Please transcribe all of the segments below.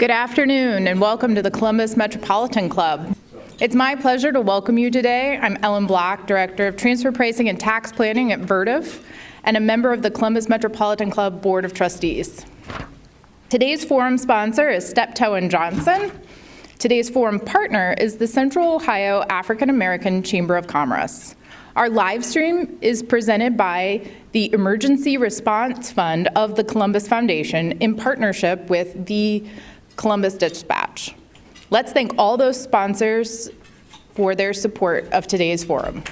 Good afternoon and welcome to the Columbus Metropolitan Club. It's my pleasure to welcome you today. I'm Ellen Bloch, Director of Transfer Pricing and Tax Planning at Vertiv and a member of the Columbus Metropolitan Club Board of Trustees. Today's forum sponsor is Steptoe & Johnson. Today's forum partner is the Central Ohio African American Chamber of Commerce. Our live stream is presented by the Emergency Response Fund of the Columbus Foundation in partnership with the Columbus Dispatch. Let's thank all those sponsors for their support of today's forum.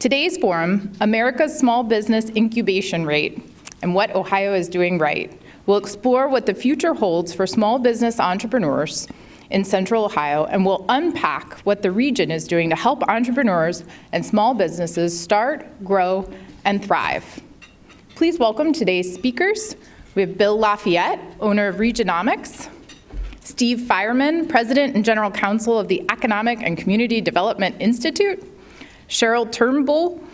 Today's forum, America's Small Business Incubation Rate and What Ohio is Doing Right, will explore what the future holds for small business entrepreneurs in Central Ohio, and we'll unpack what the region is doing to help entrepreneurs and small businesses start, grow, and thrive. Please welcome today's speakers. We have Bill LaFayette, owner of Regionomics, Steve Fireman, President and General Counsel of the Economic and Community Development Institute, Cheryl Turnbull,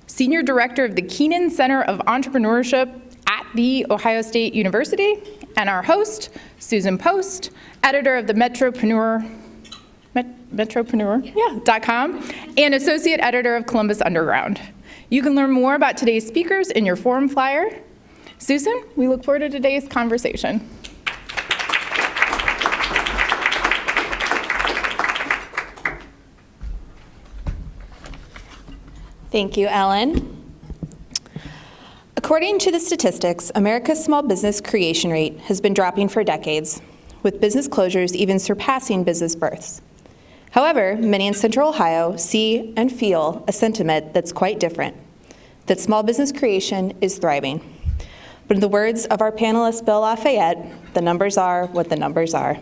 Senior Director of the Keenan Center of Entrepreneurship at The Ohio State University, and our host, Susan Post, editor of the Metropreneurship.com, and associate editor of Columbus Underground. You can learn more about today's speakers in your forum flyer. Susan, we look forward to today's conversation. Thank you, Ellen. According to the statistics, America's small business creation rate has been dropping for decades, with business closures even surpassing business births. However, many in Central Ohio see and feel a sentiment that's quite different, that small business creation is thriving. But in the words of our panelist, Bill LaFayette, the numbers are what the numbers are.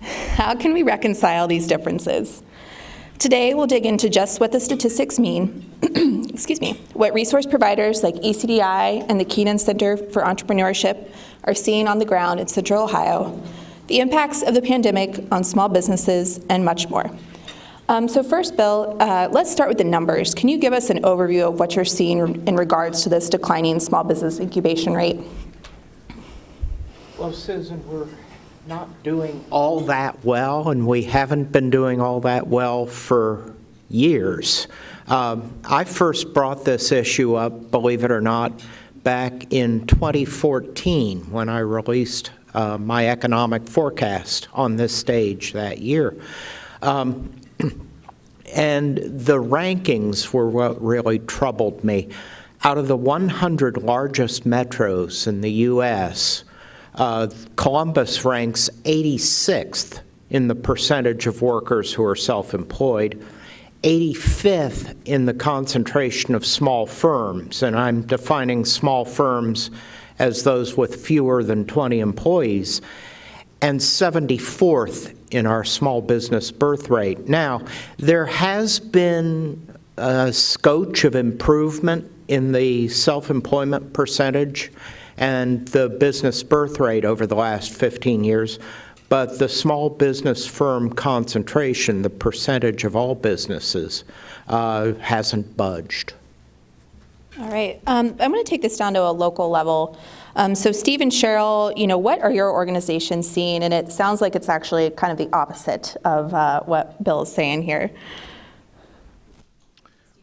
How can we reconcile these differences? Today, we'll dig into just what the statistics mean, what resource providers like ECDI and the Keenan Center for Entrepreneurship are seeing on the ground in Central Ohio, the impacts of the pandemic on small businesses, and much more. So first, Bill, let's start with the numbers. Can you give us an overview of what you're seeing in regards to this declining small business incubation rate? Well, Susan, we're not doing all that well, and we haven't been doing all that well for years. I first brought this issue up, believe it or not, back in 2014 when I released my economic forecast on this stage that year. And the rankings were what really troubled me. Out of the 100 largest metros in the U.S., Columbus ranks 86th in the percentage of workers who are self-employed, 85th in the concentration of small firms, and I'm defining small firms as those with fewer than 20 employees, and 74th in our small business birth rate. Now, there has been a scotch of improvement in the self-employment percentage and the business birth rate over the last 15 years, but the small business firm concentration, the percentage of all businesses, hasn't budged. All right, I'm going to take this down to a local level. So Steve and Cheryl, what are your organizations seeing? And it sounds like it's actually kind of the opposite of what Bill is saying here.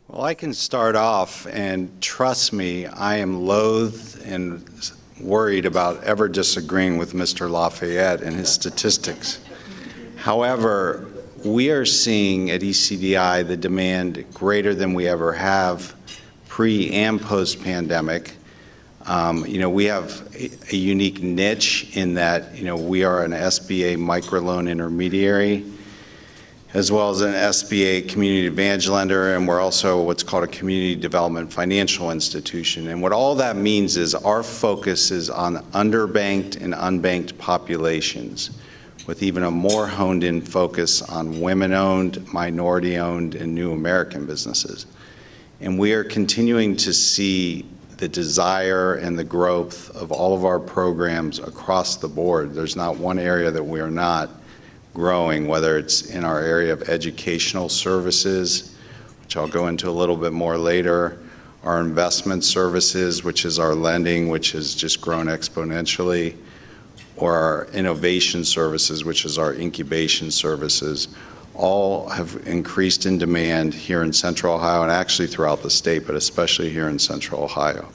Well, I can start off, and trust me, I am loath and worried about ever disagreeing with Mr. LaFayette and his statistics. However, we are seeing at ECDI the demand greater than we ever have pre and post pandemic. We have a unique niche in that, we are an SBA microloan intermediary, as well as an SBA community advantage lender, and we're also what's called a community development financial institution. And what all that means is our focus is on underbanked and unbanked populations, with even a more honed-in focus on women-owned, minority-owned, and new American businesses. And we are continuing to see the desire and the growth of all of our programs across the board. There's not one area that we are not growing, whether it's in our area of educational services, which I'll go into a little bit more later, our investment services, which is our lending, which has just grown exponentially, or our innovation services, which is our incubation services, all have increased in demand here in Central Ohio and actually throughout the state, but especially here in Central Ohio.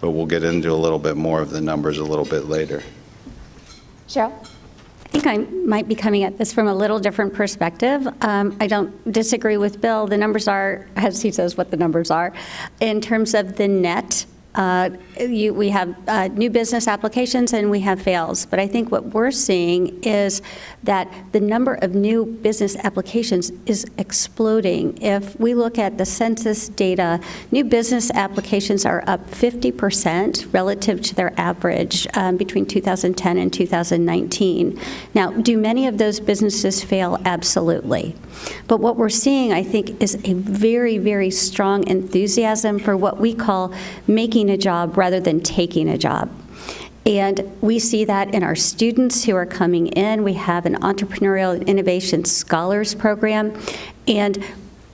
But we'll get into a little bit more of the numbers a little bit later. Cheryl? I think I might be coming at this from a little different perspective. I don't disagree with Bill. The numbers are, as he says, what the numbers are. In terms of the net, we have new business applications and we have fails. But I think what we're seeing is that the number of new business applications is exploding. If we look at the census data, new business applications are up 50% relative to their average between 2010 and 2019. Now, do many of those businesses fail? Absolutely. But what we're seeing, I think, is a very, very strong enthusiasm for what we call making a job rather than taking a job. And we see that in our students who are coming in. We have an Entrepreneurial Innovation Scholars Program, and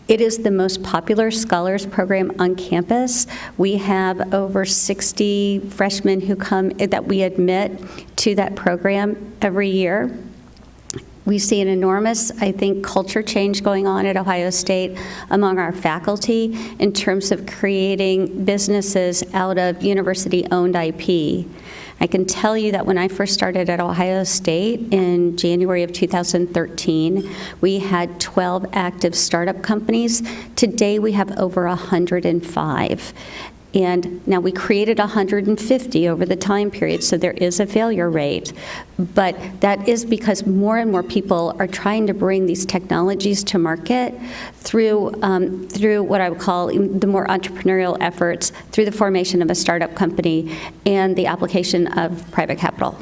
it is the most popular scholars program on campus. We have over 60 freshmen who come that we admit to that program every year. We see an enormous, I think, culture change going on at Ohio State among our faculty in terms of creating businesses out of university-owned IP. I can tell you that when I first started at Ohio State in January of 2013, we had 12 active startup companies. Today we have over 105. And now we created 150 over the time period, so there is a failure rate. But that is because more and more people are trying to bring these technologies to market through what I would call the more entrepreneurial efforts, through the formation of a startup company and the application of private capital.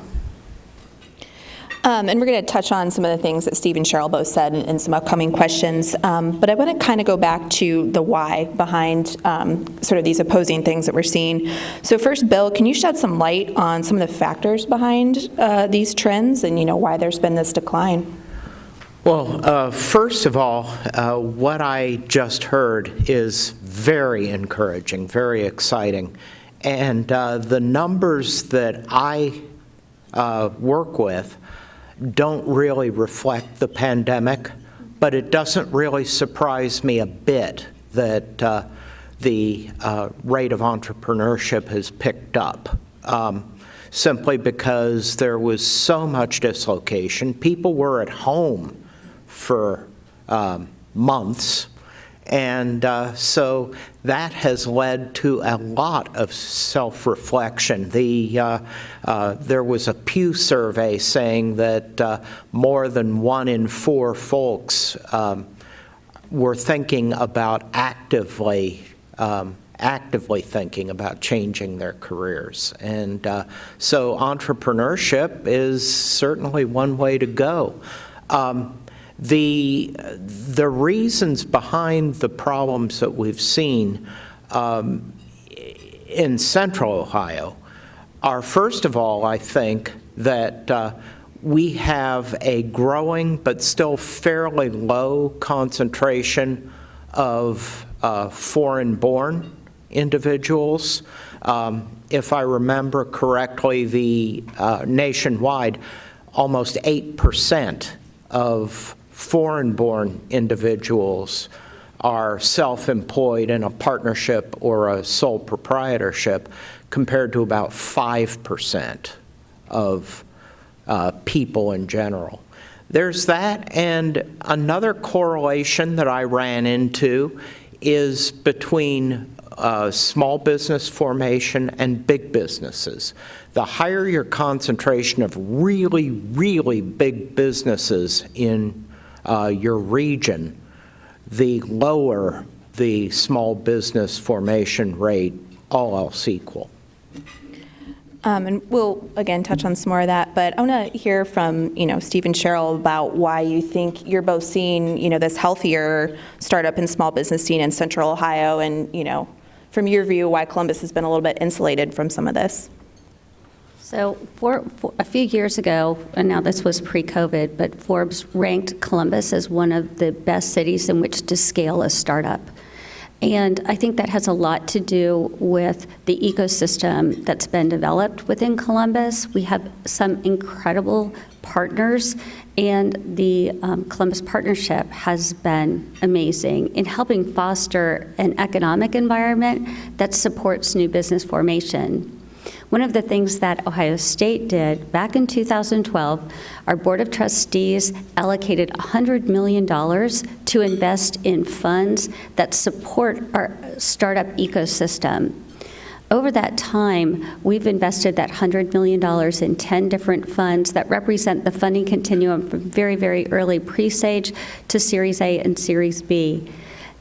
And we're going to touch on some of the things that Steve and Cheryl both said in some upcoming questions. But I want to kind of go back to the why behind sort of these opposing things that we're seeing. So first, Bill, can you shed some light on some of the factors behind these trends and, why there's been this decline? Well, first of all, what I just heard is very encouraging, very exciting. And the numbers that I work with don't really reflect the pandemic, but it doesn't really surprise me a bit that the rate of entrepreneurship has picked up, simply because there was so much dislocation. People were at home for months, and so that has led to a lot of self-reflection. There was a Pew survey saying that more than 1 in 4 folks were thinking about actively thinking about changing their careers. And so entrepreneurship is certainly one way to go. The reasons behind the problems that we've seen in Central Ohio are, first of all, I think that we have a growing but still fairly low concentration of foreign-born individuals. If I remember correctly, the nationwide, almost 8% of foreign-born individuals are self-employed in a partnership or a sole proprietorship, compared to about 5% of people in general. There's that, and another correlation that I ran into is between small business formation and big businesses. The higher your concentration of really, really big businesses in your region, the lower the small business formation rate, all else equal. And we'll, again, touch on some more of that, but I want to hear from, Steve and Cheryl about why you think you're both seeing, this healthier startup and small business scene in Central Ohio, and, from your view, why Columbus has been a little bit insulated from some of this. So for a few years ago, and now this was pre-COVID, but Forbes ranked Columbus as one of the best cities in which to scale a startup. And I think that has a lot to do with the ecosystem that's been developed within Columbus. We have some incredible partners, and the Columbus Partnership has been amazing in helping foster an economic environment that supports new business formation. One of the things that Ohio State did back in 2012, our Board of Trustees allocated $100 million to invest in funds that support our startup ecosystem. Over that time, we've invested that $100 million in 10 different funds that represent the funding continuum from very, very early pre-stage to Series A and Series B.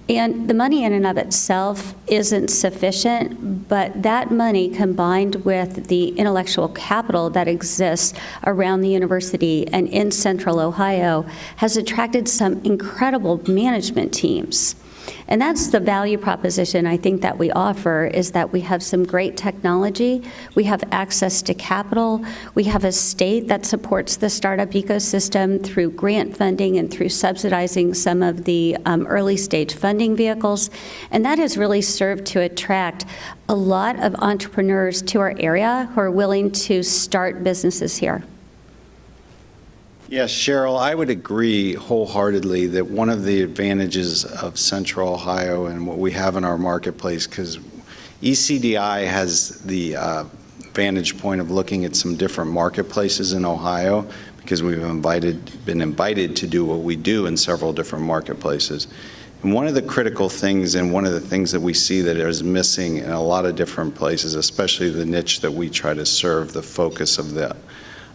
And the money in and of itself isn't sufficient, but that money combined with the intellectual capital that exists around the university and in Central Ohio has attracted some incredible management teams. And that's the value proposition I think that we offer, is that we have some great technology, we have access to capital, we have a state that supports the startup ecosystem through grant funding and through subsidizing some of the early stage funding vehicles. And that has really served to attract a lot of entrepreneurs to our area who are willing to start businesses here. Yes, Cheryl, I would agree wholeheartedly that one of the advantages of Central Ohio and what we have in our marketplace, because ECDI has the vantage point of looking at some different marketplaces in Ohio, because we've been invited to do what we do in several different marketplaces. And one of the critical things, and one of the things that we see that is missing in a lot of different places, especially the niche that we try to serve, the focus of the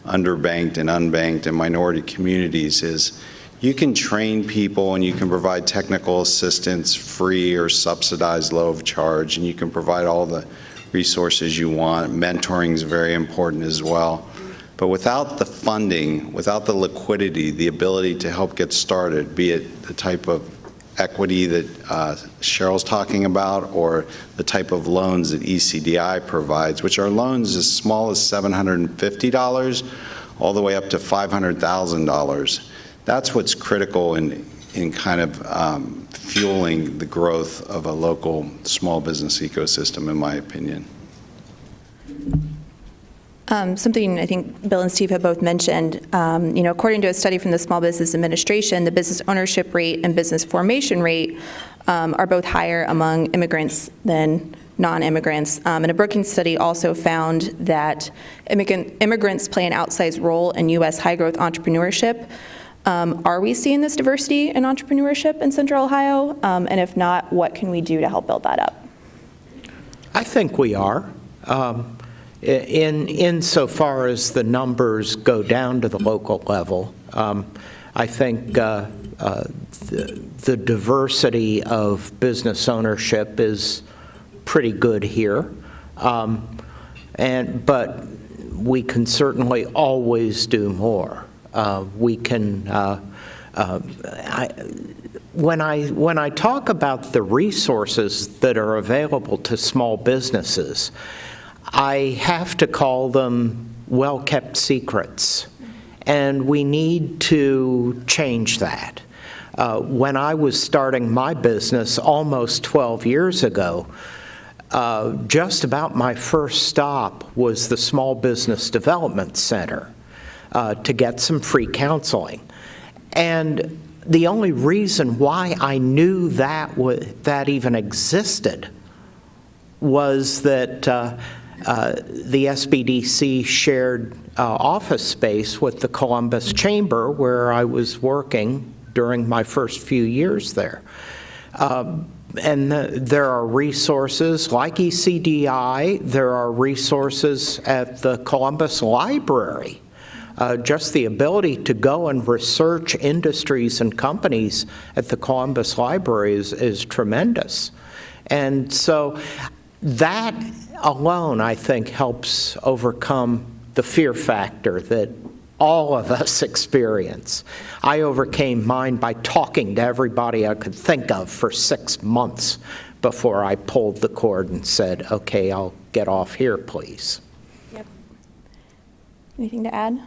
underbanked and unbanked and minority communities, is you can train people and you can provide technical assistance free or subsidized low of charge, and you can provide all the resources you want. Mentoring is very important as well. But without the funding, without the liquidity, the ability to help get started, be it the type of equity that Cheryl's talking about, or the type of loans that ECDI provides, which are loans as small as $750 all the way up to $500,000. That's what's critical in kind of fueling the growth of a local small business ecosystem, in my opinion. Something I think Bill and Steve have both mentioned, according to a study from the Small Business Administration, the business ownership rate and business formation rate are both higher among immigrants than non-immigrants. And a Brookings study also found that immigrants play an outsized role in U.S. high-growth entrepreneurship. Are we seeing this diversity in entrepreneurship in Central Ohio? And if not, what can we do to help build that up? I think we are. Insofar as the numbers go down to the local level, I think the diversity of business ownership is pretty good here. But we can certainly always do more. When I talk about the resources that are available to small businesses, I have to call them well-kept secrets, and we need to change that. When I was starting my business almost 12 years ago, just about my first stop was the Small Business Development Center to get some free counseling. And the only reason why I knew that even existed was that the SBDC shared office space with the Columbus Chamber, where I was working during my first few years there. And there are resources like ECDI, there are resources at the Columbus Library. Just the ability to go and research industries and companies at the Columbus Library is tremendous. And so that alone, I think, helps overcome the fear factor that all of us experience. I overcame mine by talking to everybody I could think of for 6 months before I pulled the cord and said, okay, I'll get off here, please. Yep. Anything to add?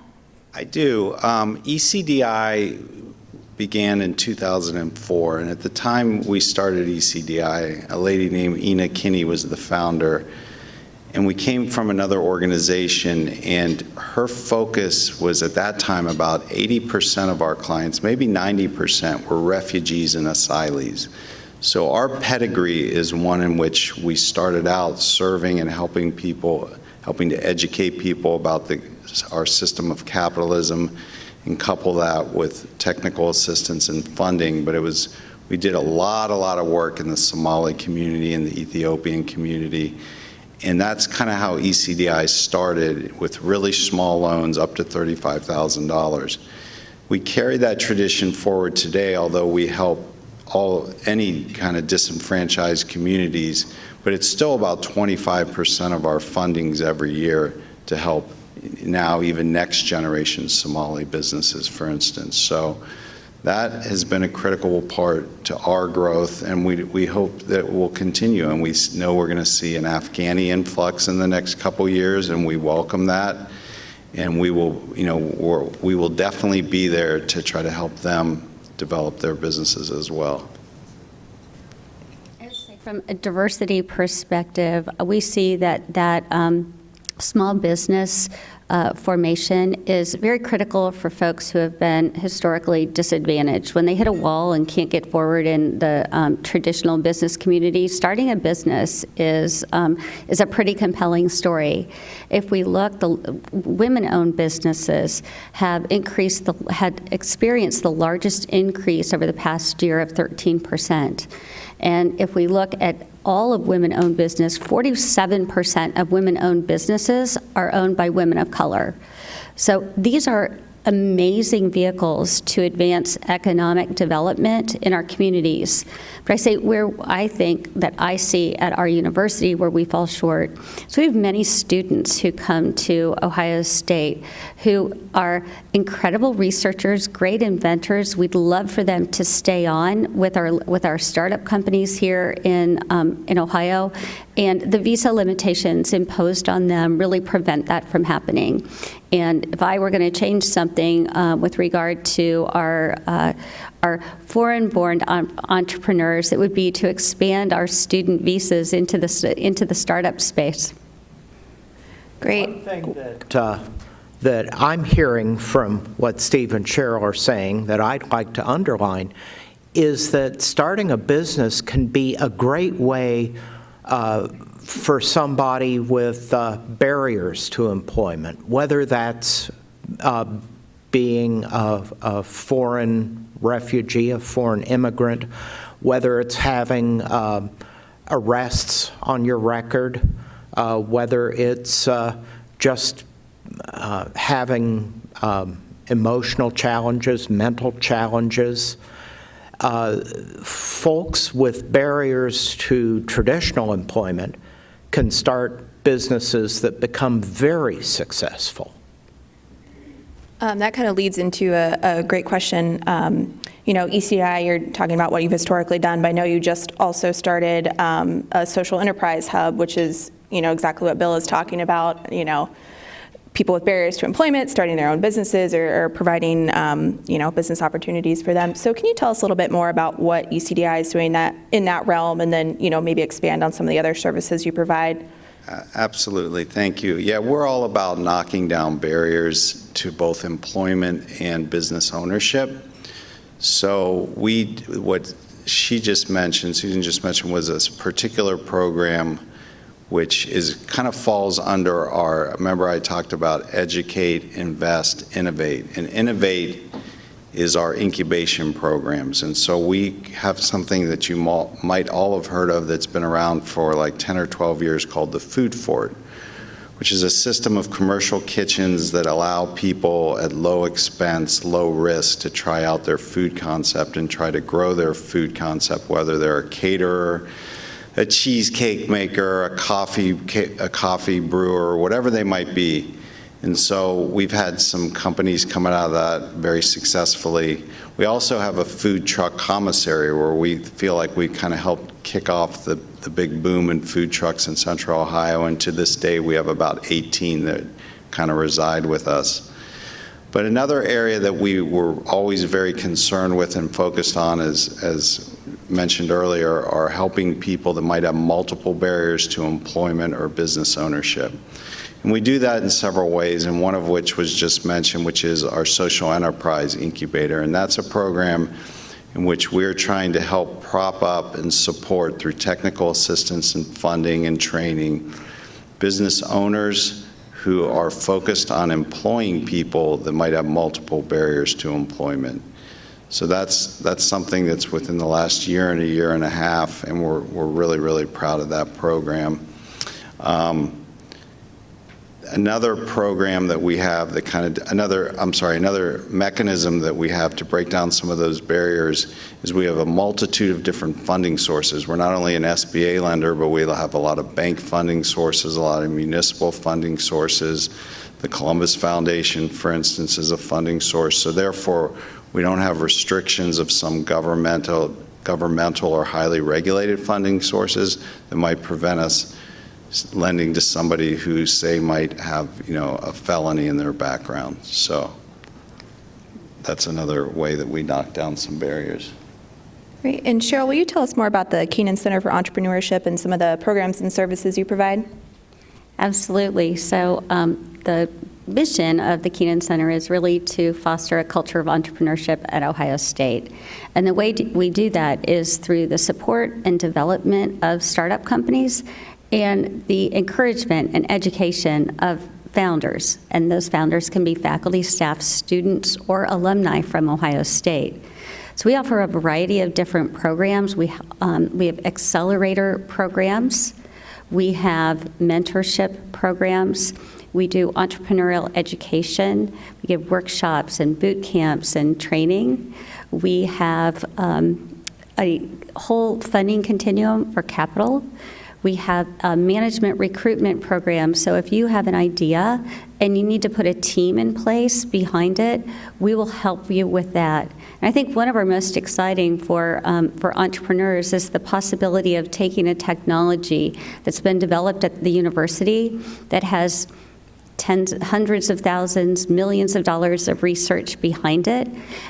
I do. ECDI began in 2004, and at the time we started ECDI, a lady named Ina Kinney was the founder, and we came from another organization, and her focus was at that time about 80% of our clients, maybe 90%, were refugees and asylees. So our pedigree is one in which we started out serving and helping people, helping to educate people about our system of capitalism, and couple that with technical assistance and funding. But we did a lot of work in the Somali community and the Ethiopian community. And that's kind of how ECDI started, with really small loans up to $35,000. We carry that tradition forward today, although we help any kind of disenfranchised communities, but it's still about 25% of our fundings every year to help now even next generation Somali businesses, for instance. So that has been a critical part to our growth, and we hope that it will continue. And we know we're going to see an Afghani influx in the next couple years, and we welcome that. And we will, we will definitely be there to try to help them develop their businesses as well. I would say from a diversity perspective, we see that small business formation is very critical for folks who have been historically disadvantaged. When they hit a wall and can't get forward in the traditional business community, starting a business is a pretty compelling story. If we look, the women-owned businesses had experienced the largest increase over the past year of 13%. And if we look at all of women-owned business, 47% of women-owned businesses are owned by women of color. So these are amazing vehicles to advance economic development in our communities. But I say where I think that I see at our university where we fall short. So we have many students who come to Ohio State who are incredible researchers, great inventors. We'd love for them to stay on with our startup companies here in Ohio. And the visa limitations imposed on them really prevent that from happening. And if I were going to change something with regard to our foreign-born entrepreneurs, it would be to expand our student visas into the startup space. Great. One thing that I'm hearing from what Steve and Cheryl are saying that I'd like to underline is that starting a business can be a great way for somebody with barriers to employment, whether that's being a foreign refugee, a foreign immigrant, whether it's having arrests on your record, whether it's just having emotional challenges, mental challenges. Folks with barriers to traditional employment can start businesses that become very successful. That kind of leads into a great question. ECDI, you're talking about what you've historically done, but I know you just also started a social enterprise hub, which is, exactly what Bill is talking about, people with barriers to employment, starting their own businesses or providing, business opportunities for them. So can you tell us a little bit more about what ECDI is doing in that realm, and then, maybe expand on some of the other services you provide? Absolutely, thank you. Yeah, we're all about knocking down barriers to both employment and business ownership. So what Susan just mentioned, was a particular program which kind of falls under remember I talked about educate, invest, innovate. And innovate is our incubation programs. And so we have something that you might all have heard of that's been around for like 10 or 12 years called the Food Fort, which is a system of commercial kitchens that allow people at low expense, low risk to try out their food concept and try to grow their food concept, whether they're a caterer, a cheesecake maker, a coffee brewer, whatever they might be. And so we've had some companies coming out of that very successfully. We also have a food truck commissary where we feel like we kind of helped kick off the big boom in food trucks in Central Ohio, and to this day we have about 18 that kind of reside with us. But another area that we were always very concerned with and focused on, as mentioned earlier, are helping people that might have multiple barriers to employment or business ownership. And we do that in several ways, and one of which was just mentioned, which is our social enterprise incubator. And that's a program in which we're trying to help prop up and support through technical assistance and funding and training business owners who are focused on employing people that might have multiple barriers to employment. So that's something that's within the last year and a year and a half, and we're really, really proud of that program. Another program that we have that another mechanism that we have to break down some of those barriers is we have a multitude of different funding sources. We're not only an SBA lender, but we have a lot of bank funding sources, a lot of municipal funding sources. The Columbus Foundation, for instance, is a funding source. So therefore, we don't have restrictions of some governmental or highly regulated funding sources that might prevent us lending to somebody who, say, might have, a felony in their background. So that's another way that we knock down some barriers. Great. And Cheryl, will you tell us more about the Keenan Center for Entrepreneurship and some of the programs and services you provide? Absolutely. So the mission of the Keenan Center is really to foster a culture of entrepreneurship at Ohio State. And the way we do that is through the support and development of startup companies and the encouragement and education of founders. And those founders can be faculty, staff, students, or alumni from Ohio State. So we offer a variety of different programs. We have accelerator programs. We have mentorship programs. We do entrepreneurial education. We give workshops and boot camps and training. We have a whole funding continuum for capital. We have a management recruitment program. So if you have an idea and you need to put a team in place behind it, we will help you with that. And I think one of our most exciting for entrepreneurs is the possibility of taking a technology that's been developed at the university that has hundreds of thousands, millions of dollars of research behind it,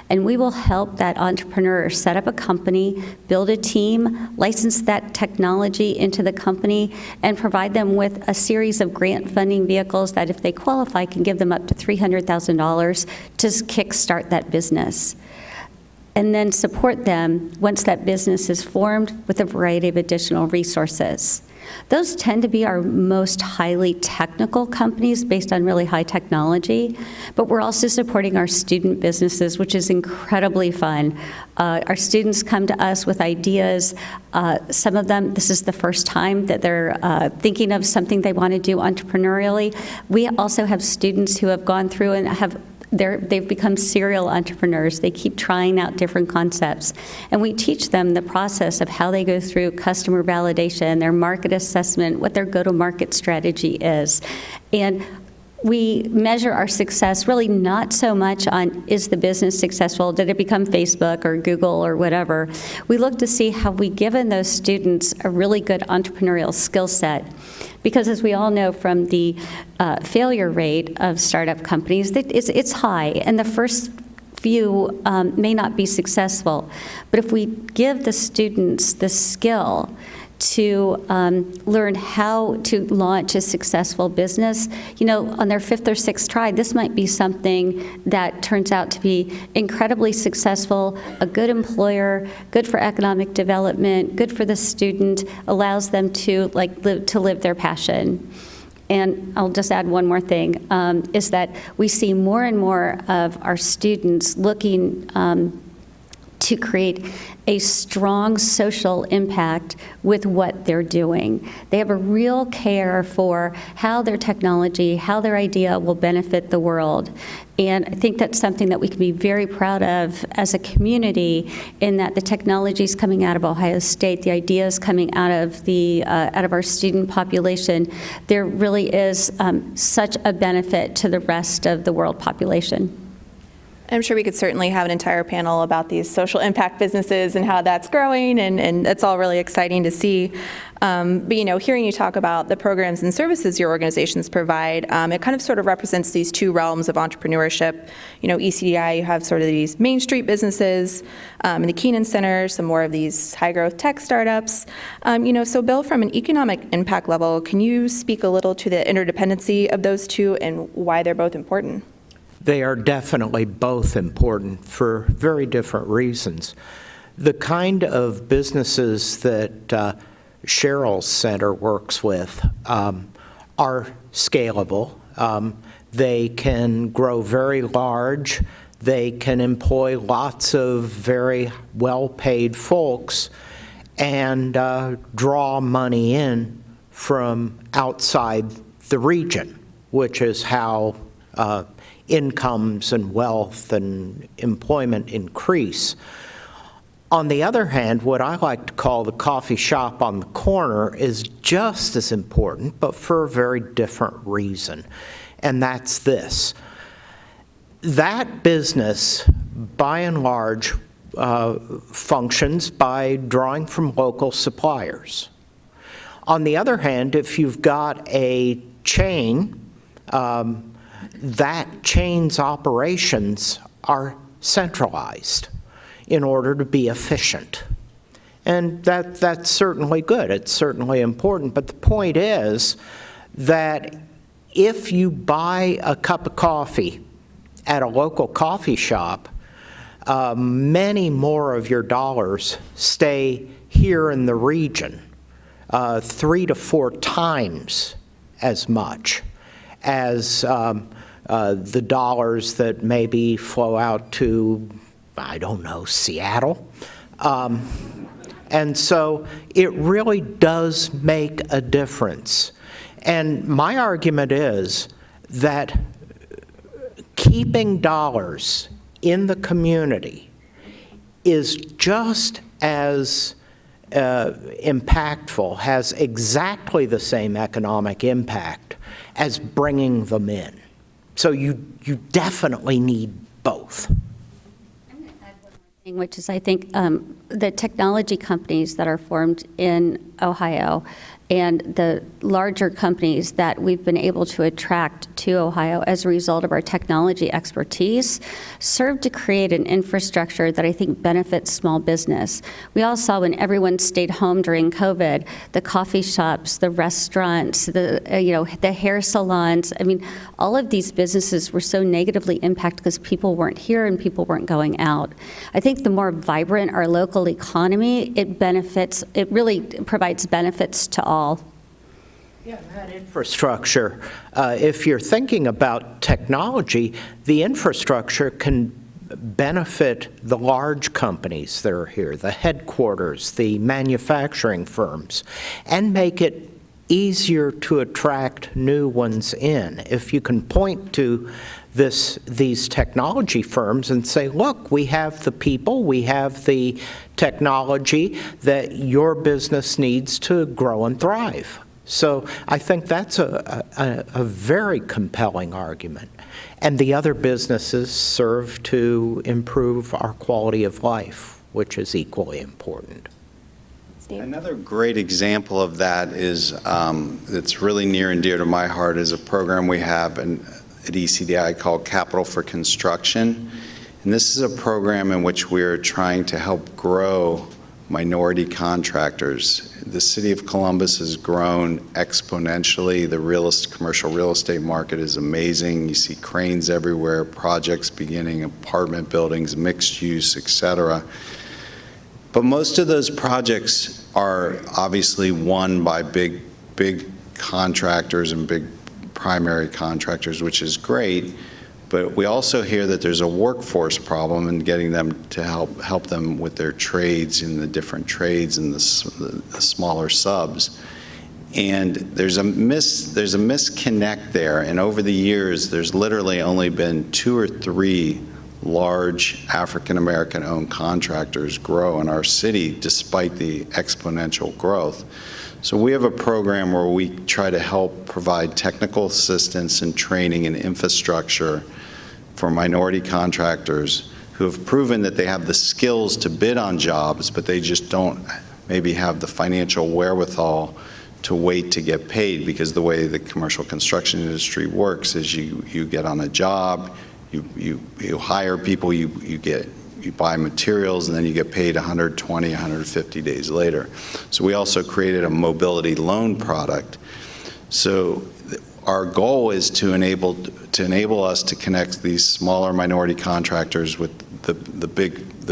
and we will help that entrepreneur set up a company, build a team, license that technology into the company, and provide them with a series of grant funding vehicles that, if they qualify, can give them up to $300,000 to kickstart that business. And then support them once that business is formed with a variety of additional resources. Those tend to be our most highly technical companies based on really high technology, but we're also supporting our student businesses, which is incredibly fun. Our students come to us with ideas. Some of them, this is the first time that they're thinking of something they want to do entrepreneurially. We also have students who have gone through and they've become serial entrepreneurs. They keep trying out different concepts. And we teach them the process of how they go through customer validation, their market assessment, what their go-to-market strategy is. And we measure our success really not so much on, is the business successful, did it become Facebook or Google or whatever. We look to see how we given those students a really good entrepreneurial skill set. Because as we all know from the failure rate of startup companies, it's high, and the first few may not be successful. But if we give the students the skill to learn how to launch a successful business, on their fifth or sixth try, this might be something that turns out to be incredibly successful, a good employer, good for economic development, good for the student, allows them to live their passion. And I'll just add one more thing, is that we see more and more of our students looking to create a strong social impact with what they're doing. They have a real care for how their technology, how their idea will benefit the world. And I think that's something that we can be very proud of as a community, in that the technology is coming out of Ohio State, the ideas coming out of our student population. There really is such a benefit to the rest of the world population. I'm sure we could certainly have an entire panel about these social impact businesses and how that's growing, and it's all really exciting to see. But, hearing you talk about the programs and services your organizations provide, it kind of sort of represents these two realms of entrepreneurship. ECDI, you have sort of these Main Street businesses, in the Keenan Center, some more of these high-growth tech startups. So Bill, from an economic impact level, can you speak a little to the interdependency of those two and why they're both important? They are definitely both important for very different reasons. The kind of businesses that Cheryl's center works with are scalable. They can grow very large. They can employ lots of very well-paid folks and draw money in from outside the region, which is how incomes and wealth and employment increase. On the other hand, what I like to call the coffee shop on the corner is just as important, but for a very different reason, and that's this. That business, by and large, functions by drawing from local suppliers. On the other hand, if you've got a chain, that chain's operations are centralized in order to be efficient. And that's certainly good. It's certainly important. But the point is that if you buy a cup of coffee at a local coffee shop, many more of your dollars stay here in the region, 3 to 4 times as much as the dollars that maybe flow out to, I don't know, Seattle. And so it really does make a difference. And my argument is that keeping dollars in the community is just as impactful, has exactly the same economic impact as bringing them in. So you definitely need both. I'm going to add one more thing, which is I think the technology companies that are formed in Ohio and the larger companies that we've been able to attract to Ohio as a result of our technology expertise serve to create an infrastructure that I think benefits small business. We all saw when everyone stayed home during COVID, the coffee shops, the restaurants, the hair salons. I mean, all of these businesses were so negatively impacted because people weren't here and people weren't going out. I think the more vibrant our local economy, it really provides benefits to all. Yeah, that infrastructure, if you're thinking about technology, the infrastructure can benefit the large companies that are here, the headquarters, the manufacturing firms, and make it easier to attract new ones in. If you can point to these technology firms and say, look, we have the people, we have the technology that your business needs to grow and thrive. So I think that's a very compelling argument. And the other businesses serve to improve our quality of life, which is equally important. Steve? Another great example of that is, that's really near and dear to my heart, is a program we have at ECDI called Capital for Construction. And this is a program in which we're trying to help grow minority contractors. The city of Columbus has grown exponentially. The commercial real estate market is amazing. You see cranes everywhere, projects beginning, apartment buildings, mixed use, et cetera. But most of those projects are obviously won by big contractors and big primary contractors, which is great. But we also hear that there's a workforce problem in getting them to help them with their trades in the different trades and the smaller subs. And there's a misconnect there. And over the years, there's literally only been 2 or 3 large African-American owned contractors grow in our city despite the exponential growth. So we have a program where we try to help provide technical assistance and training and infrastructure for minority contractors who have proven that they have the skills to bid on jobs, but they just don't maybe have the financial wherewithal to wait to get paid, because the way the commercial construction industry works is you get on a job, you hire people, you buy materials, and then you get paid 120, 150 days later. So we also created a mobility loan product. So our goal is to enable us to connect these smaller minority contractors with the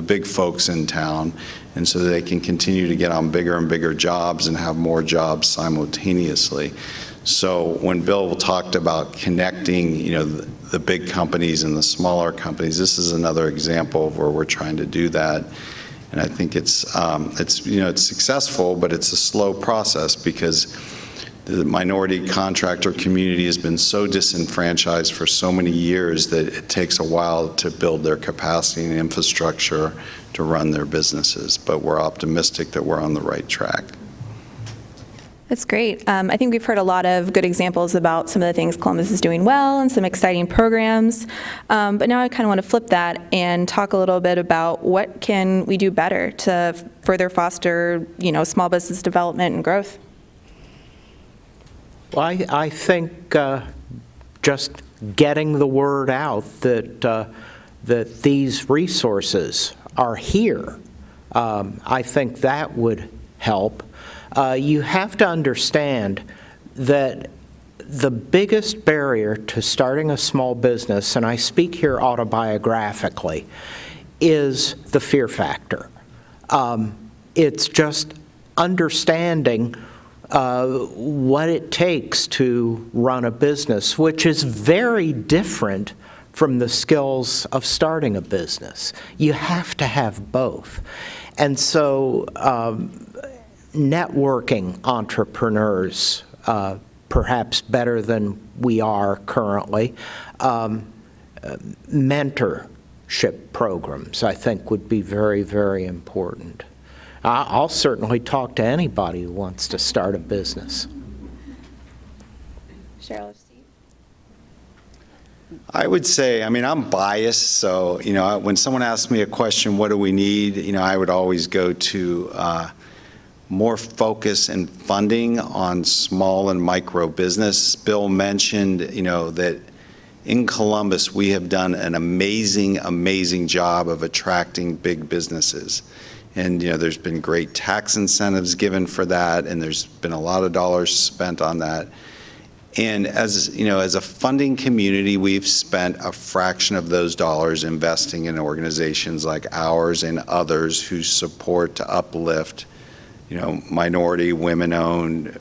big folks in town, and so that they can continue to get on bigger and bigger jobs and have more jobs simultaneously. So when Bill talked about connecting, the big companies and the smaller companies, this is another example of where we're trying to do that. And I think it's successful, but it's a slow process because the minority contractor community has been so disenfranchised for so many years that it takes a while to build their capacity and infrastructure to run their businesses. But we're optimistic that we're on the right track. That's great. I think we've heard a lot of good examples about some of the things Columbus is doing well and some exciting programs. But now I kind of want to flip that and talk a little bit about what can we do better to further foster, small business development and growth. Well, I think just getting the word out that these resources are here, I think that would help. You have to understand that the biggest barrier to starting a small business, and I speak here autobiographically, is the fear factor. It's just understanding what it takes to run a business, which is very different from the skills of starting a business. You have to have both. And so networking entrepreneurs, perhaps better than we are currently, mentorship programs, I think, would be very, very important. I'll certainly talk to anybody who wants to start a business. Cheryl? I would say, I'm biased, so, when someone asks me a question, what do we need, I would always go to more focus and funding on small and micro business. Bill mentioned, that in Columbus, we have done an amazing, amazing job of attracting big businesses. And, there's been great tax incentives given for that, and there's been a lot of dollars spent on that. And as a funding community, we've spent a fraction of those dollars investing in organizations like ours and others who support to uplift, minority, women-owned,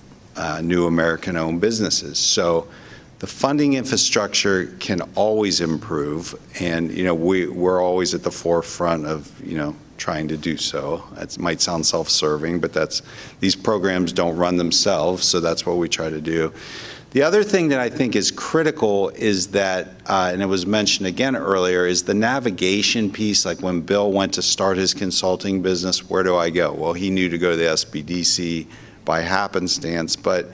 new American-owned businesses. So the funding infrastructure can always improve, and, we're always at the forefront of, trying to do so. It might sound self-serving, but these programs don't run themselves, so that's what we try to do. The other thing that I think is critical is that, and it was mentioned again earlier, is the navigation piece. Like when Bill went to start his consulting business, where do I go? Well, he knew to go to the SBDC by happenstance, but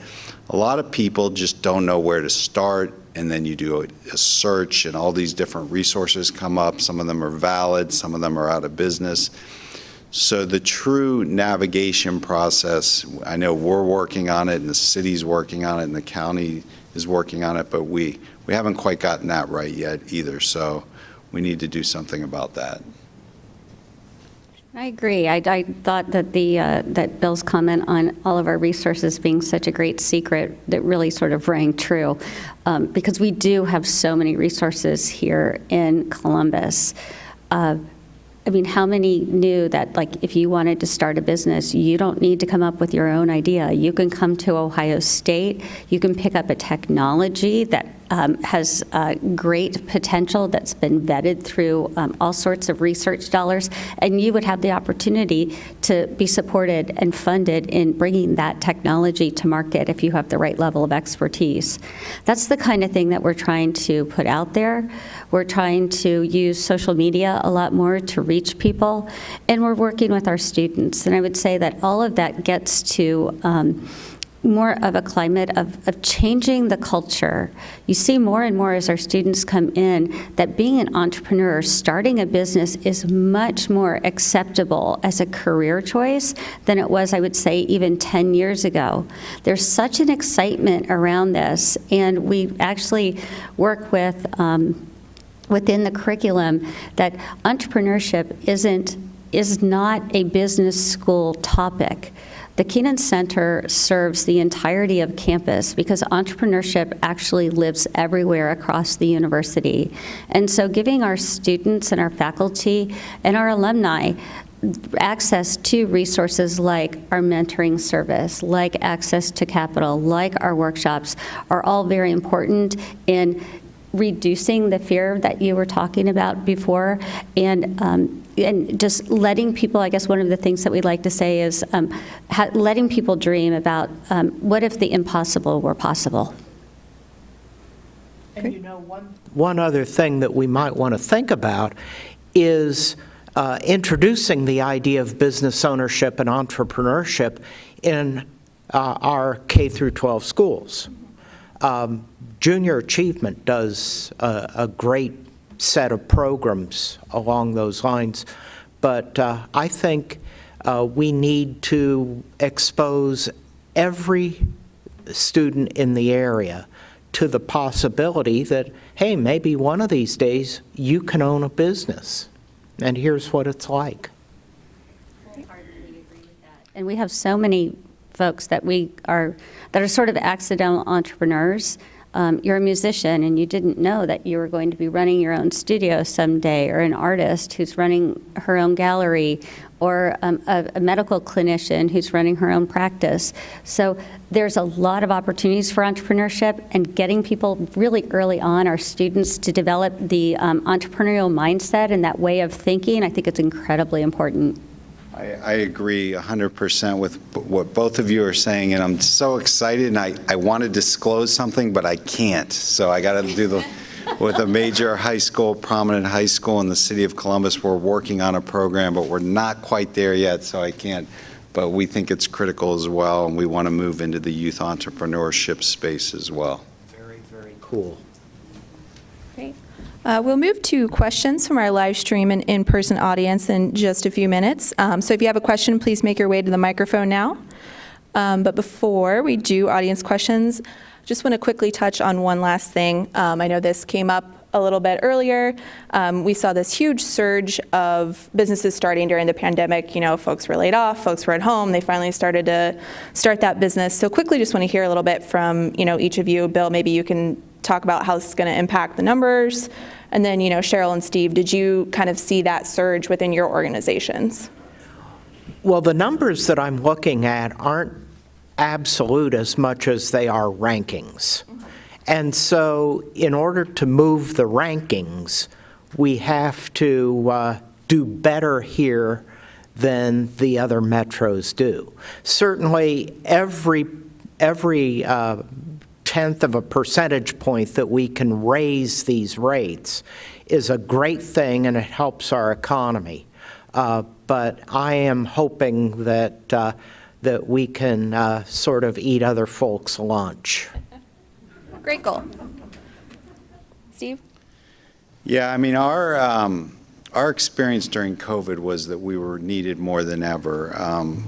a lot of people just don't know where to start, and then you do a search and all these different resources come up. Some of them are valid, some of them are out of business. So the true navigation process, I know we're working on it, and the city's working on it, and the county is working on it, but we haven't quite gotten that right yet either, so we need to do something about that. I agree. I thought that that Bill's comment on all of our resources being such a great secret that really sort of rang true, because we do have so many resources here in Columbus. How many knew that, if you wanted to start a business, you don't need to come up with your own idea. You can come to Ohio State. You can pick up a technology that has great potential that's been vetted through all sorts of research dollars, and you would have the opportunity to be supported and funded in bringing that technology to market if you have the right level of expertise. That's the kind of thing that we're trying to put out there. We're trying to use social media a lot more to reach people, and we're working with our students. And I would say that all of that gets to more of a climate of changing the culture. You see more and more as our students come in that being an entrepreneur, starting a business is much more acceptable as a career choice than it was, I would say, even 10 years ago. There's such an excitement around this, and we actually work with within the curriculum that entrepreneurship is not a business school topic. The Keenan Center serves the entirety of campus because entrepreneurship actually lives everywhere across the university. And so giving our students and our faculty and our alumni access to resources like our mentoring service, like access to capital, like our workshops are all very important in reducing the fear that you were talking about before, and just letting people, I guess one of the things that we like to say is letting people dream about what if the impossible were possible. And you know, one other thing that we might want to think about is introducing the idea of business ownership and entrepreneurship in our K through 12 schools. Junior Achievement does a great set of programs along those lines, but I think we need to expose every student in the area to the possibility that, hey, maybe one of these days you can own a business, and here's what it's like. And we have so many folks that are sort of accidental entrepreneurs. You're a musician and you didn't know that you were going to be running your own studio someday, or an artist who's running her own gallery, or a medical clinician who's running her own practice. So there's a lot of opportunities for entrepreneurship, and getting people really early on, our students, to develop the entrepreneurial mindset and that way of thinking. I think it's incredibly important. I agree 100% with what both of you are saying, and I'm so excited, and I want to disclose something, but I can't. So I got to do with a major high school, prominent high school in the city of Columbus. We're working on a program, but we're not quite there yet, so I can't. But we think it's critical as well, and we want to move into the youth entrepreneurship space as well. Very, very cool. Great. We'll move to questions from our live stream and in-person audience in just a few minutes. So if you have a question, please make your way to the microphone now. But before we do audience questions, just want to quickly touch on one last thing. I know this came up a little bit earlier. We saw this huge surge of businesses starting during the pandemic. You know, folks were laid off, folks were at home, they finally started to start that business. So quickly, just want to hear a little bit from, each of you. Bill, maybe you can talk about how this is going to impact the numbers. And then, Cheryl and Steve, did you kind of see that surge within your organizations? Well, the numbers that I'm looking at aren't absolute as much as they are rankings. And so in order to move the rankings, we have to do better here than the other metros do. Certainly, every tenth of a percentage point that we can raise these rates is a great thing, and it helps our economy. But I am hoping that we can sort of eat other folks' lunch. Great goal. Steve? Yeah, I mean, our experience during COVID was that we were needed more than ever.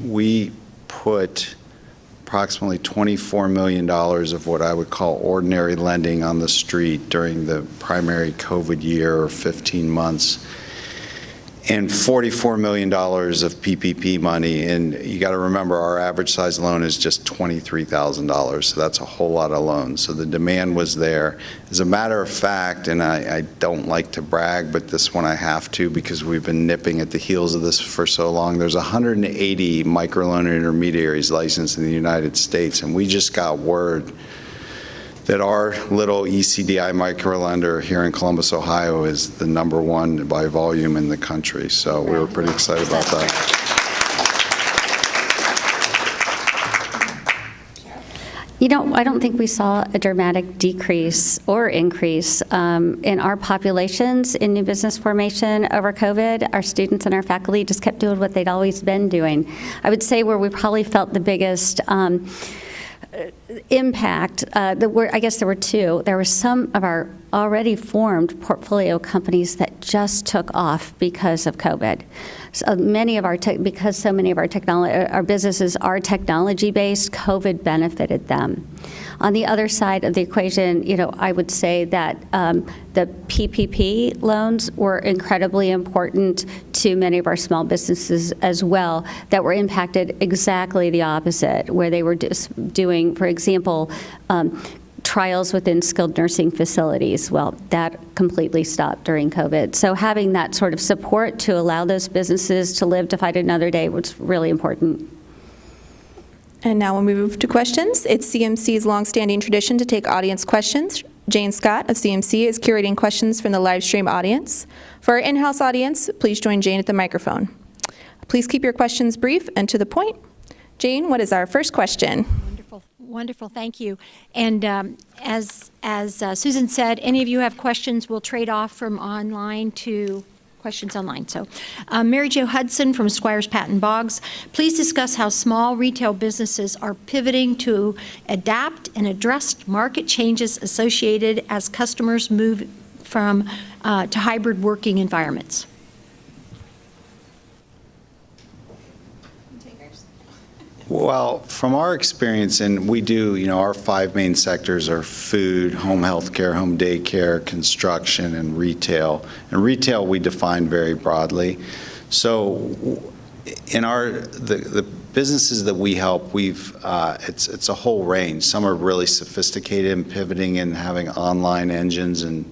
We put approximately $24 million of what I would call ordinary lending on the street during the primary COVID year, or 15 months, and $44 million of PPP money. And you got to remember, our average size loan is just $23,000, so that's a whole lot of loans. So the demand was there. As a matter of fact, and I don't like to brag, but this one I have to, because we've been nipping at the heels of this for so long, there's 180 microloan intermediaries licensed in the United States, and we just got word that our little ECDI microlender here in Columbus, Ohio is the #1 by volume in the country. So we were pretty excited about that. I don't think we saw a dramatic decrease or increase in our populations in new business formation over COVID. Our students and our faculty just kept doing what they'd always been doing. I would say where we probably felt the biggest impact, I guess there were two. There were some of our already formed portfolio companies that just took off because of COVID. So many of our because so many of our businesses are technology-based, COVID benefited them. On the other side of the equation, I would say that the PPP loans were incredibly important to many of our small businesses as well, that were impacted exactly the opposite, where they were doing, for example, trials within skilled nursing facilities. Well, that completely stopped during COVID. So having that sort of support to allow those businesses to live to fight another day was really important. And now when we move to questions, it's CMC's longstanding tradition to take audience questions. Jane Scott of CMC is curating questions from the live stream audience. For our in-house audience, please join Jane at the microphone. Please keep your questions brief and to the point. Jane, what is our first question? Wonderful, thank you. And as Susan said, any of you have questions, we'll trade off from online to questions online. So Mary Jo Hudson from Squires Patton Boggs, please discuss how small retail businesses are pivoting to adapt and address market changes associated as customers move from to hybrid working environments. Well, from our experience, and we do, our 5 main sectors are food, home health care, home daycare, construction, and retail. And retail we define very broadly. So in the businesses that we help, it's a whole range. Some are really sophisticated in pivoting and having online engines and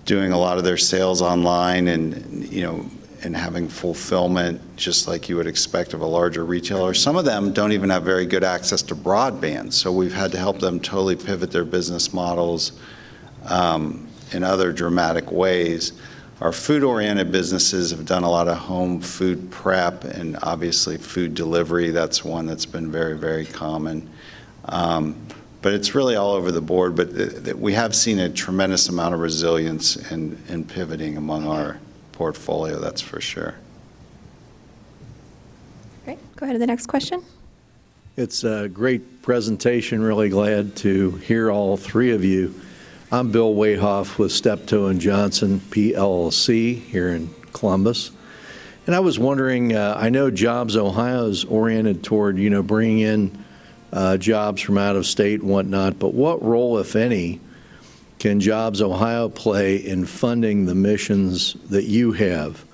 doing a lot of their sales online and having fulfillment just like you would expect of a larger retailer. Some of them don't even have very good access to broadband, so we've had to help them totally pivot their business models in other dramatic ways. Our food-oriented businesses have done a lot of home food prep and obviously food delivery. That's one that's been very, very common. But it's really all over the board, but we have seen a tremendous amount of resilience in pivoting among our portfolio, that's for sure. Great. Go ahead to the next question. It's a great presentation. Really glad to hear all three of you. I'm Bill Wayhoff with Steptoe & Johnson, PLC, here in Columbus. And I was wondering, I know Jobs Ohio is oriented toward, bringing in jobs from out of state and whatnot, but what role, if any, can Jobs Ohio play in funding the missions that you have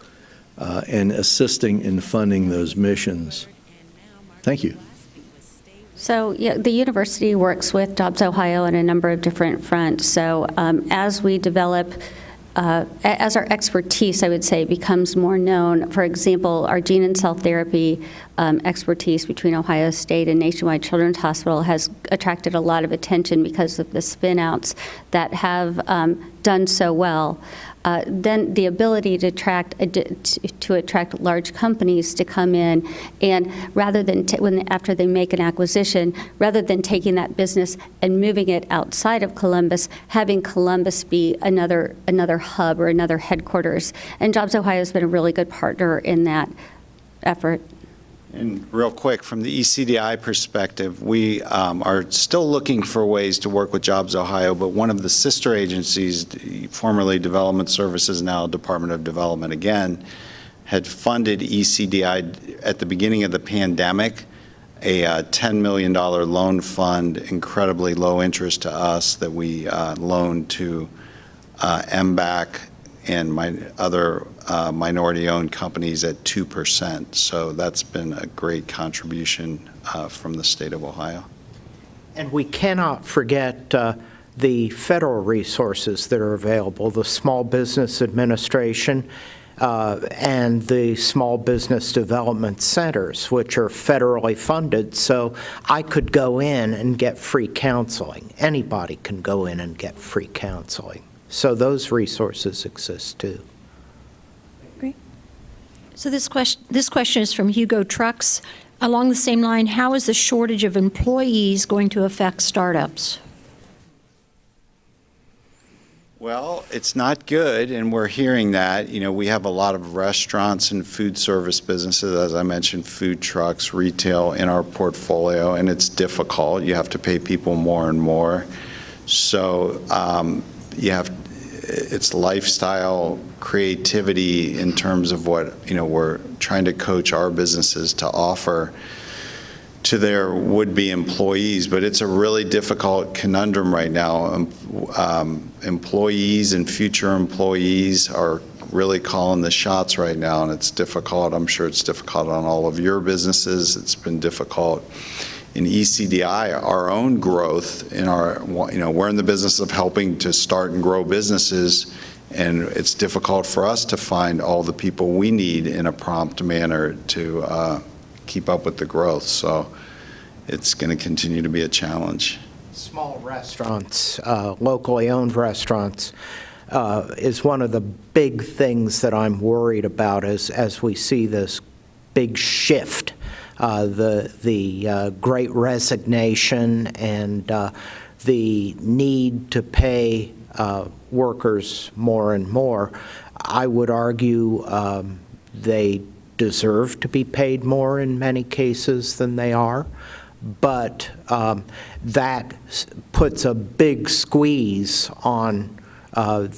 and assisting in funding those missions? Thank you. So the university works with Jobs Ohio on a number of different fronts. So as we develop, as our expertise, I would say, becomes more known, for example, our gene and cell therapy expertise between Ohio State and Nationwide Children's Hospital has attracted a lot of attention because of the spin-outs that have done so well. Then the ability to attract large companies to come in, and rather than after they make an acquisition, rather than taking that business and moving it outside of Columbus, having Columbus be another hub or another headquarters. And Jobs Ohio has been a really good partner in that effort. And real quick, from the ECDI perspective, we are still looking for ways to work with Jobs Ohio, but one of the sister agencies, formerly Development Services, now Department of Development again, had funded ECDI at the beginning of the pandemic, a $10 million loan fund, incredibly low interest to us, that we loaned to MBAC and other minority-owned companies at 2%. So that's been a great contribution from the state of Ohio. And we cannot forget the federal resources that are available, the Small Business Administration and the Small Business Development Centers, which are federally funded. So I could go in and get free counseling. Anybody can go in and get free counseling. So those resources exist too. Great. So this question is from Hugo Trucks. Along the same line, how is the shortage of employees going to affect startups? Well, it's not good, and we're hearing that. You know, we have a lot of restaurants and food service businesses, as I mentioned, food trucks, retail in our portfolio, and it's difficult. You have to pay people more and more. So it's lifestyle, creativity in terms of what, you know, we're trying to coach our businesses to offer to their would-be employees, but it's a really difficult conundrum right now. Employees and future employees are really calling the shots right now, and it's difficult. I'm sure it's difficult on all of your businesses. It's been difficult in ECDI, our own growth in our, you know, we're in the business of helping to start and grow businesses, and it's difficult for us to find all the people we need in a prompt manner to keep up with the growth. So it's going to continue to be a challenge. Small restaurants, locally owned restaurants, is one of the big things that I'm worried about as we see this big shift, the great resignation and the need to pay workers more and more. I would argue they deserve to be paid more in many cases than they are, but that puts a big squeeze on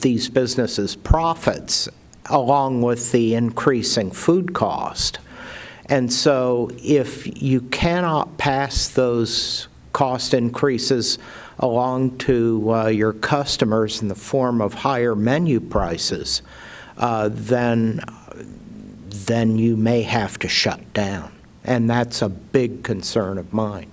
these businesses' profits, along with the increasing food cost. And so if you cannot pass those cost increases along to your customers in the form of higher menu prices, then you may have to shut down. And that's a big concern of mine.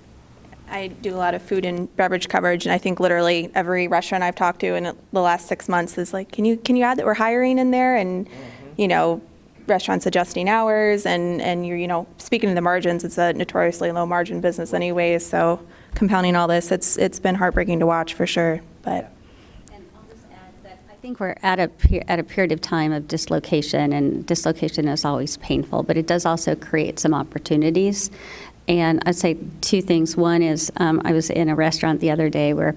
I do a lot of food and beverage coverage, and I think literally every restaurant I've talked to in the last 6 months is like, can you add that we're hiring in there? And, you know, restaurants adjusting hours, and you're, you know, speaking of the margins, it's a notoriously low margin business anyways, so compounding all this, it's been heartbreaking to watch for sure, but. And I'll just add that I think we're at a period of time of dislocation, and dislocation is always painful, but it does also create some opportunities. And I'd say two things. One is I was in a restaurant the other day where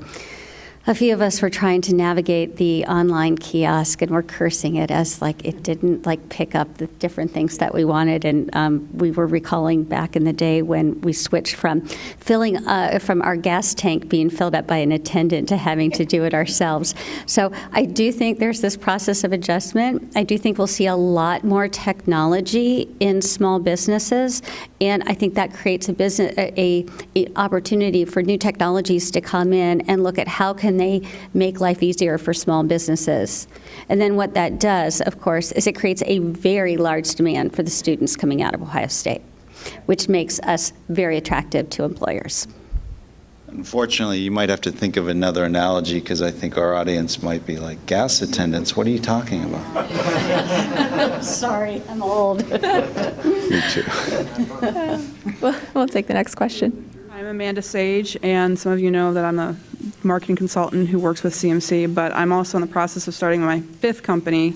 a few of us were trying to navigate the online kiosk, and we're cursing it as like it didn't like pick up the different things that we wanted. And we were recalling back in the day when we switched from filling from our gas tank being filled up by an attendant to having to do it ourselves. So I do think there's this process of adjustment. I do think we'll see a lot more technology in small businesses, and I think that creates a opportunity for new technologies to come in and look at how can they make life easier for small businesses. And then what that does, of course, is it creates a very large demand for the students coming out of Ohio State, which makes us very attractive to employers. Unfortunately, you might have to think of another analogy, because I think our audience might be like, gas attendants, what are you talking about? Sorry, I'm old. Me too. We'll take the next question. I'm Amanda Sage, and some of you know that I'm a marketing consultant who works with CMC, but I'm also in the process of starting my 5th company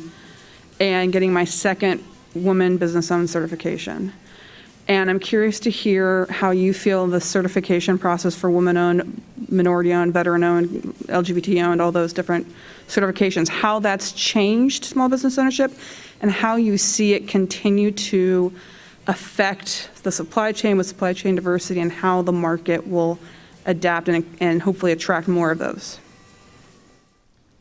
and getting my 2nd woman business-owned certification. And I'm curious to hear how you feel the certification process for woman-owned, minority-owned, veteran-owned, LGBT-owned, all those different certifications, how that's changed small business ownership, and how you see it continue to affect the supply chain with supply chain diversity, and how the market will adapt and hopefully attract more of those.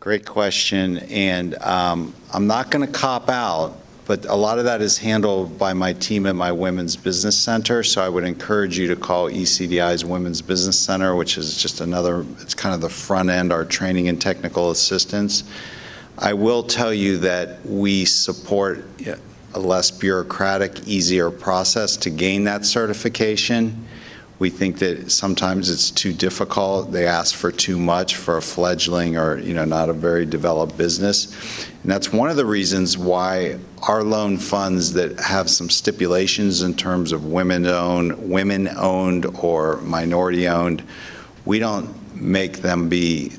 Great question, and I'm not going to cop out, but a lot of that is handled by my team at my Women's Business Center, so I would encourage you to call ECDI's Women's Business Center, which is just another, it's kind of the front end, our training and technical assistance. I will tell you that we support a less bureaucratic, easier process to gain that certification. We think that sometimes it's too difficult. They ask for too much for a fledgling or, you know, not a very developed business. And that's one of the reasons why our loan funds that have some stipulations in terms of women-owned or minority-owned, we don't make them be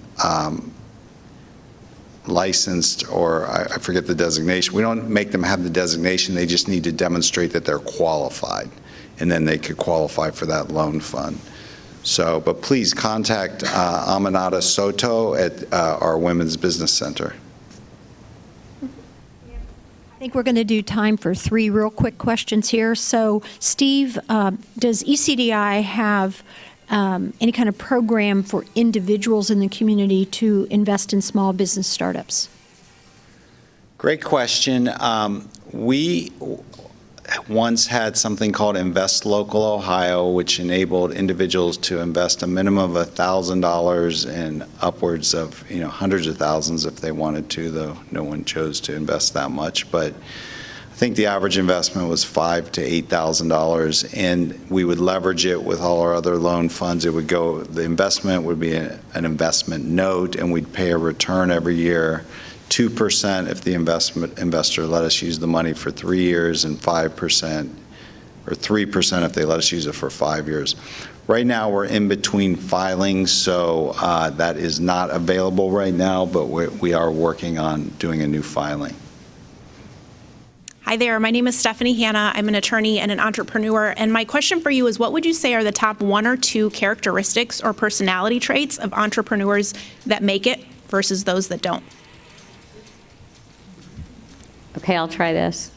licensed, or I forget the designation. We don't make them have the designation. They just need to demonstrate that they're qualified, and then they could qualify for that loan fund. So, but please contact Aminata Soto at our Women's Business Center. I think we're going to do time for 3 real quick questions here. So, Steve, does ECDI have any kind of program for individuals in the community to invest in small business startups? Great question. We once had something called Invest Local Ohio, which enabled individuals to invest a minimum of $1,000 and upwards of hundreds of thousands if they wanted to, though no one chose to invest that much. But I think the average investment was $5,000 to $8,000, and we would leverage it with all our other loan funds. It would go. The investment would be an investment note, and we'd pay a return every year. 2% if the investor let us use the money for 3 years, and 5% or 3% if they let us use it for 5 years. Right now, we're in between filings, so that is not available right now, but we are working on doing a new filing. Hi there, my name is Stephanie Hanna. I'm an attorney and an entrepreneur, and my question for you is, what would you say are the top 1 or 2 characteristics or personality traits of entrepreneurs that make it versus those that don't? Okay, I'll try this.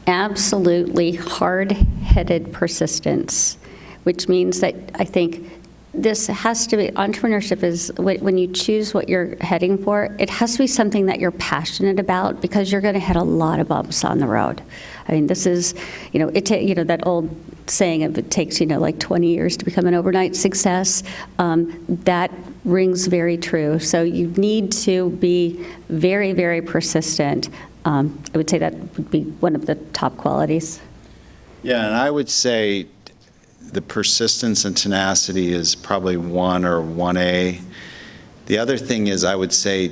Absolutely hard-headed persistence, which means that I think this has to be, entrepreneurship is, when you choose what you're heading for, it has to be something that you're passionate about, because you're going to hit a lot of bumps on the road. I mean, this is, that old saying of it takes, like 20 years to become an overnight success, that rings very true. So you need to be very, very persistent. I would say that would be one of the top qualities. Yeah, and I would say the persistence and tenacity is probably 1 or 1A. The other thing is, I would say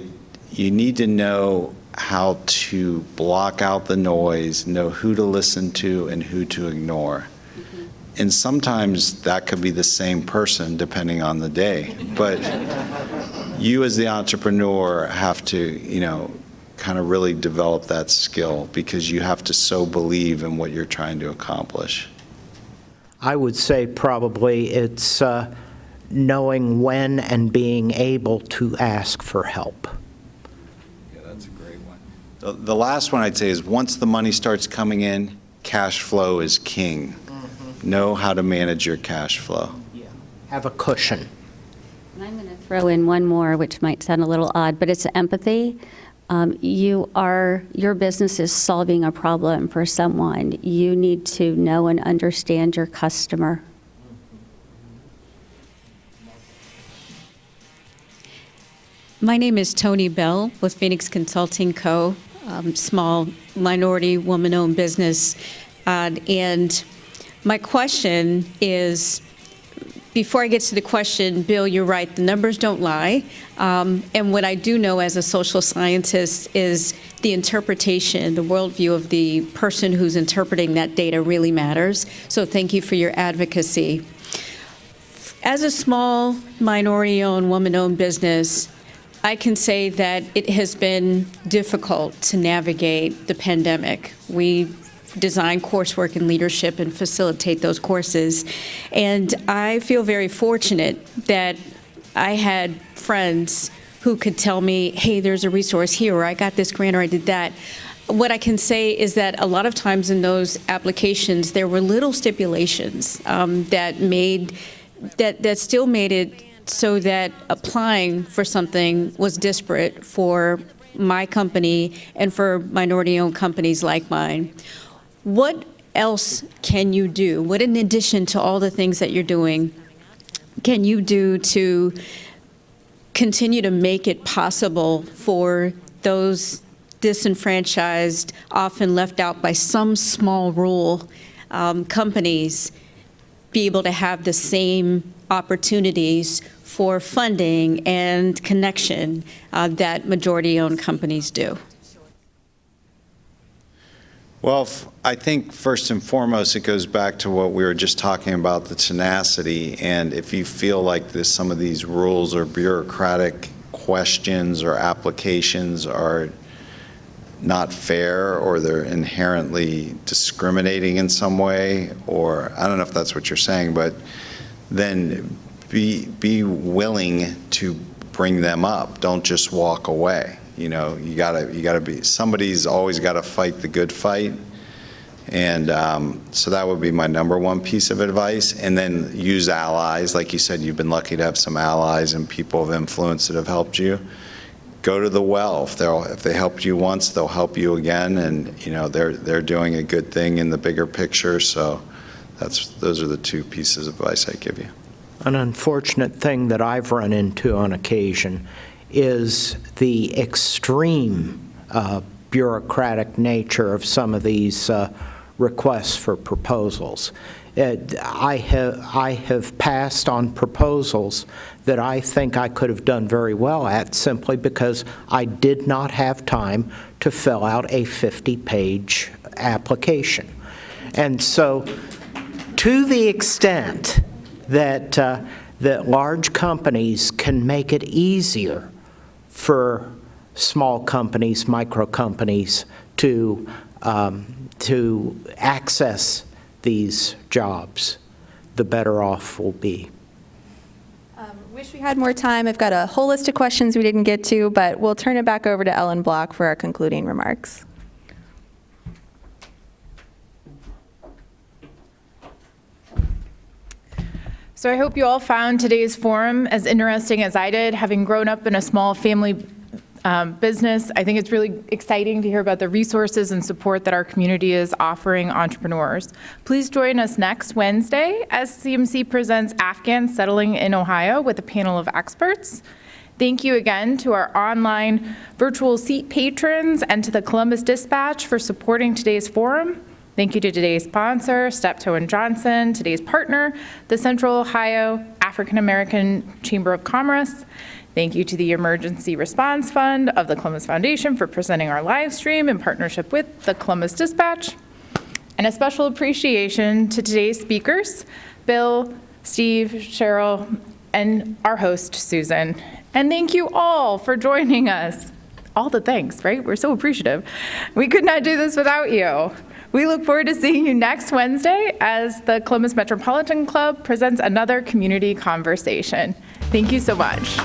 you need to know how to block out the noise, know who to listen to and who to ignore. And sometimes that could be the same person depending on the day. But you as the entrepreneur have to, kind of really develop that skill, because you have to so believe in what you're trying to accomplish. I would say probably it's knowing when and being able to ask for help. Yeah, that's a great one. The last one I'd say is, once the money starts coming in, cash flow is king. Know how to manage your cash flow. Yeah. Have a cushion. And I'm going to throw in one more, which might sound a little odd, but it's empathy. Your business is solving a problem for someone. You need to know and understand your customer. My name is Tony Bell with Phoenix Consulting Co., small minority woman-owned business. And my question is, before I get to the question, Bill, you're right, the numbers don't lie. And what I do know as a social scientist is the interpretation, the worldview of the person who's interpreting that data really matters. So thank you for your advocacy. As a small minority-owned, woman-owned business, I can say that it has been difficult to navigate the pandemic. We design coursework in leadership and facilitate those courses. And I feel very fortunate that I had friends who could tell me, hey, there's a resource here, or I got this grant, or I did that. What I can say is that a lot of times in those applications, there were little stipulations that still made it so that applying for something was disparate for my company and for minority-owned companies like mine. What else can you do? What, in addition to all the things that you're doing, can you do to continue to make it possible for those disenfranchised, often left out by some small rule companies, be able to have the same opportunities for funding and connection that majority-owned companies do? Well, I think first and foremost, it goes back to what we were just talking about, the tenacity. And if you feel like some of these rules or bureaucratic questions or applications are not fair, or they're inherently discriminating in some way, or I don't know if that's what you're saying, but then be willing to bring them up. Don't just walk away. You know, you gotta be, somebody's always got to fight the good fight. And so that would be my number one piece of advice. And then use allies. Like you said, you've been lucky to have some allies and people of influence that have helped you. Go to the well. If they helped you once, they'll help you again. And you know, they're doing a good thing in the bigger picture. So those are the two pieces of advice I give you. An unfortunate thing that I've run into on occasion is the extreme bureaucratic nature of some of these requests for proposals. I have passed on proposals that I think I could have done very well at simply because I did not have time to fill out a 50-page application. And so, to the extent that large companies can make it easier for small companies, micro companies, to access these jobs, the better off we'll be. Wish we had more time. I've got a whole list of questions we didn't get to, but we'll turn it back over to Ellen Bloch for our concluding remarks. So I hope you all found today's forum as interesting as I did. Having grown up in a small family business, I think it's really exciting to hear about the resources and support that our community is offering entrepreneurs. Please join us next Wednesday as CMC presents Afghans Settling in Ohio with a panel of experts. Thank you again to our online virtual seat patrons and to the Columbus Dispatch for supporting today's forum. Thank you to today's sponsor, Steptoe & Johnson, today's partner, the Central Ohio African American Chamber of Commerce. Thank you to the Emergency Response Fund of the Columbus Foundation for presenting our live stream in partnership with the Columbus Dispatch. And a special appreciation to today's speakers, Bill, Steve, Cheryl, and our host, Susan. And thank you all for joining us. All the thanks, right? We're so appreciative. We could not do this without you. We look forward to seeing you next Wednesday as the Columbus Metropolitan Club presents another community conversation. Thank you so much.